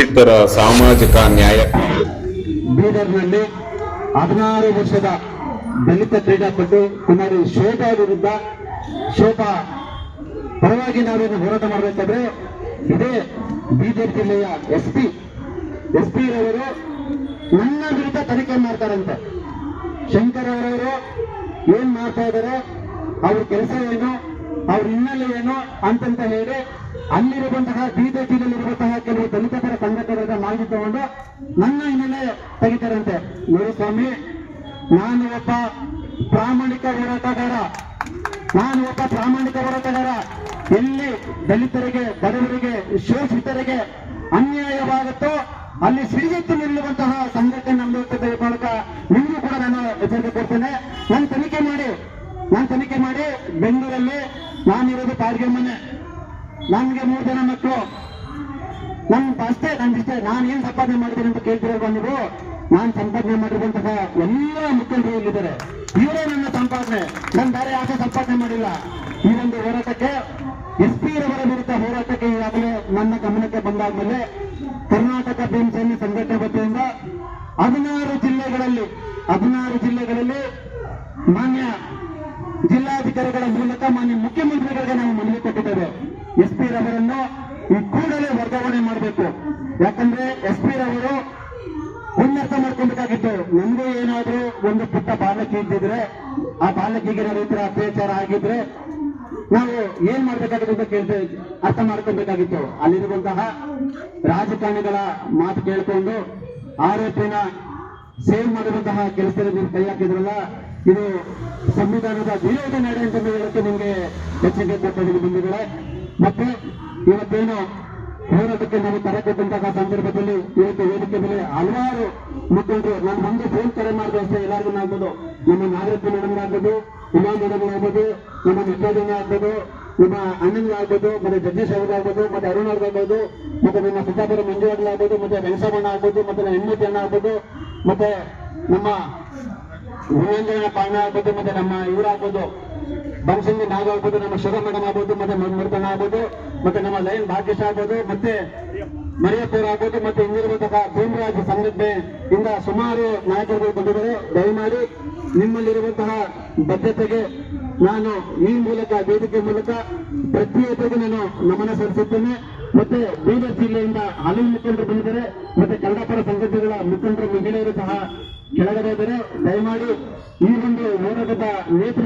ದಲಿತರ ಸಾಮಾಜಿಕ ನ್ಯಾಯ. ಬೀದರ್ನಲ್ಲಿ 16 ವರ್ಷದ ದಲಿತ ಕ್ರೀಡಾಪಟು ಕುಮಾರಿ ಶೋಭಾ ವಿರುದ್ಧ ಶೋಭಾ ಪರವಾಗಿ ನಾವೇನು ಹೋರಾಟ ಮಾಡಬೇಕಾದ್ರೆ ಇದೇ ಬೀದರ್ ಜಿಲ್ಲೆಯ ಎಸ್ ಪಿ ರವರು ನನ್ನ ವಿರುದ್ಧ ತನಿಖೆ ಮಾಡ್ತಾರಂತೆ. ಶಂಕರ್ ಅವರವರು ಏನ್ ಮಾಡ್ತಾ ಇದಾರೆ, ಅವ್ರ ಕೆಲಸ ಏನು, ಅವ್ರ ಹಿನ್ನೆಲೆ ಏನು ಅಂತಂತ ಹೇಳಿ ಅಲ್ಲಿರುವಂತಹ ಬೀದರ್ ಜಿಲ್ಲೆಯಲ್ಲಿರುವಂತಹ ಕೆಲವು ದಲಿತ ಪರ ಸಂಘಟನೆಗಳ ಮಾಹಿತಿ ತಗೊಂಡು ನನ್ನ ಹಿನ್ನೆಲೆ ತೆಗಿತಾರಂತೆ. ನೋಡಿ ಸ್ವಾಮಿ, ನಾನು ಒಬ್ಬ ಪ್ರಾಮಾಣಿಕ ಹೋರಾಟಗಾರ. ಎಲ್ಲಿ ದಲಿತರಿಗೆ, ಬಡವರಿಗೆ, ಶೋಷಿತರಿಗೆ ಅನ್ಯಾಯವಾಗುತ್ತೋ ಅಲ್ಲಿ ಸಿಡಿಗೆತ್ತು ನಿಲ್ಲುವಂತಹ ಸಂಘಟನೆ ನಮ್ಮದು ಮೂಲಕ ನಿಮಗೂ ಕೂಡ ನಾನು ಎಚ್ಚರಿಕೆ ಕೊಡ್ತೇನೆ. ನಾನು ತನಿಖೆ ಮಾಡಿ ಬೆಂಗಳೂರಲ್ಲಿ ನಾನಿರೋದು ಬಾಡಿಗೆ ಮನೆ, ನನ್ಗೆ 3 ಜನ ಮಕ್ಕಳು, ನಂದಿಷ್ಟೇ ನಾನು ಏನ್ ಸಂಪಾದನೆ ಮಾಡಿದ್ದೀನಿ ಅಂತ ಕೇಳ್ತಿರಲ್ವಾ ನೀವು? ನಾನು ಸಂಪಾದನೆ ಮಾಡಿರುವಂತಹ ಎಲ್ಲ ಮುಖಂಡರು ಇಲ್ಲಿದ್ದಾರೆ. ಇವರೇ ನನ್ನ ಸಂಪಾದನೆ, ನಾನು ಬೇರೆ ಯಾಕೆ ಸಂಪಾದನೆ ಮಾಡಿಲ್ಲ. ಈ ಒಂದು ಹೋರಾಟಕ್ಕೆ, ಎಸ್ ಪಿ ರವರ ವಿರುದ್ಧ ಹೋರಾಟಕ್ಕೆ ಈಗಾಗಲೇ ನನ್ನ ಗಮನಕ್ಕೆ ಬಂದಾದ್ಮೇಲೆ ಕರ್ನಾಟಕ ಭೀಮಸೇನೆ ಸಂಘಟನೆ ವತಿಯಿಂದ 16 ಜಿಲ್ಲೆಗಳಲ್ಲಿ ಮಾನ್ಯ ಜಿಲ್ಲಾಧಿಕಾರಿಗಳ ಮೂಲಕ ಮಾನ್ಯ ಮುಖ್ಯಮಂತ್ರಿಗಳಿಗೆ ನಾವು ಮನವಿ ಕೊಟ್ಟಿದ್ದೇವೆ. ಎಸ್ ಪಿ ರವರನ್ನು ಈ ಕೂಡಲೇ ವರ್ಗಾವಣೆ ಮಾಡಬೇಕು. ಯಾಕಂದ್ರೆ ಎಸ್ ಪಿ ರವರು ಉನ್ನತ ಮಾಡ್ಕೊಬೇಕಾಗಿತ್ತು. ನಮಗೂ ಏನಾದ್ರೂ ಒಂದು ಪುಟ್ಟ ಬಾಲಕಿ ಇದ್ದಿದ್ರೆ, ಆ ಬಾಲಕಿಗೆ ನಾವು ಈ ತರ ಅತ್ಯಾಚಾರ ಆಗಿದ್ರೆ ನಾವು ಏನ್ ಮಾಡ್ಬೇಕಾಗಿತ್ತು ಅಂತ ಅರ್ಥ ಮಾಡ್ಕೊಬೇಕಾಗಿತ್ತು. ಅಲ್ಲಿರುವಂತಹ ರಾಜಕಾರಣಿಗಳ ಮಾತು ಕೇಳಿಕೊಂಡು ಆರೋಪಿನ ಸೇವ್ ಮಾಡಿರುವಂತಹ ಕೆಲಸದಲ್ಲಿ ನೀವು ಕೈ ಹಾಕಿದ್ರಲ್ಲ, ಇದು ಸಂವಿಧಾನದ ವಿರೋಧ ನಡೆ ಅಂತ ಹೇಳಕ್ಕೆ ನಿಮ್ಗೆ ಎಚ್ಚರಿಕೆ ಕೊಟ್ಟಿದ್ದೀವಿ ಬಂಧುಗಳೇ. ಮತ್ತೆ ಇವತ್ತೇನು ಹೋರಾಟಕ್ಕೆ ನಾವು ತರಕೊಟ್ಟಂತಹ ಸಂದರ್ಭದಲ್ಲಿ ಇವತ್ತು ವೇದಿಕೆ ಮೇಲೆ ಹಲವಾರು ಮುಖಂಡರು, ನಾನು ಮುಂದೆ ಫೋನ್ ಕರೆ ಮಾಡಿದೆ ಅಷ್ಟೇ, ಎಲ್ಲರಿಗೂ ಆಗ್ಬೋದು, ನಮ್ಮ ನಾಗರತ್ನ ಮೇಡಮ್ ಆಗ್ಬೋದು, ಉಮಾ ಮೇಡಮ್ ಆಗ್ಬೋದು, ನಮ್ಮ ಮೆಕ್ಕೇಡಿನ ಆಗ್ಬೋದು, ನಿಮ್ಮ ಅಣ್ಣನ್ಗಾಗ್ಬೋದು, ಮತ್ತೆ ಜಗದೀಶ್ ಅವ್ರಿಗಾಗ್ಬೋದು, ಮತ್ತೆ ಅರುಣ್ ಅವ್ರಿಗಾಗ್ಬೋದು, ಮತ್ತೆ ನಮ್ಮ ಸಿದ್ದಾಪುರ ಮಂಜುವಾಡ್ಲ ಆಗ್ಬೋದು, ಮತ್ತೆ ವೆಂಕಟರಮಣ ಆಗ್ಬೋದು, ಮತ್ತೆ ಹೆಣ್ಮತಿ ಅಣ್ಣ ಆಗ್ಬೋದು, ಮತ್ತೆ ನಮ್ಮ ನಿರಂಜನ ಪಾಣ್ಯ ಆಗ್ಬೋದು, ಮತ್ತೆ ನಮ್ಮ ಇವರಾಗ್ಬೋದು ಬನಶಂಕರಿ ನಾಗ ಆಗ್ಬೋದು, ನಮ್ಮ ಶಿವ ಮೇಡಮ್ ಆಗ್ಬೋದು, ಮತ್ತೆ ಮೃತಣ್ಣ ಆಗ್ಬೋದು, ಮತ್ತೆ ನಮ್ಮ ಲೈನ್ ಭಾಗ್ಯಶ ಆಗ್ಬೋದು, ಮತ್ತೆ ಮರಿಯಪ್ಪವ್ರು ಆಗ್ಬೋದು, ಮತ್ತೆ ಇಂದಿರುವಂತಹ ಭೀಮರಾಜ್ ಸಂಘಟನೆ ಇಂದ ಸುಮಾರು ನಾಯಕರುಗಳು ಬಂದಿದ್ದಾರೆ. ದಯಮಾಡಿ ನಿಮ್ಮಲ್ಲಿರುವಂತಹ ಬದ್ಧತೆಗೆ ನಾನು ಈ ಮೂಲಕ, ವೇದಿಕೆ ಮೂಲಕ ಪ್ರತಿಯೊಬ್ಬರಿಗೂ ನಾನು ನಮನ ಸಲ್ಲಿಸುತ್ತೇನೆ. ಮತ್ತೆ ಬೀದರ್ ಜಿಲ್ಲೆಯಿಂದ ಹಲವು ಮುಖಂಡರು ಬಂದಿದ್ದಾರೆ, ಮತ್ತೆ ಕನ್ನಡ ಪರ ಸಂಘಟನೆಗಳ ಮುಖಂಡರು, ಮಹಿಳೆಯರು ಸಹ ಕೆಳಗಡೆ ಇದ್ದಾರೆ. ದಯಮಾಡಿ ಈ ಒಂದು ಹೋರಾಟದ ನೇತೃತ್ವ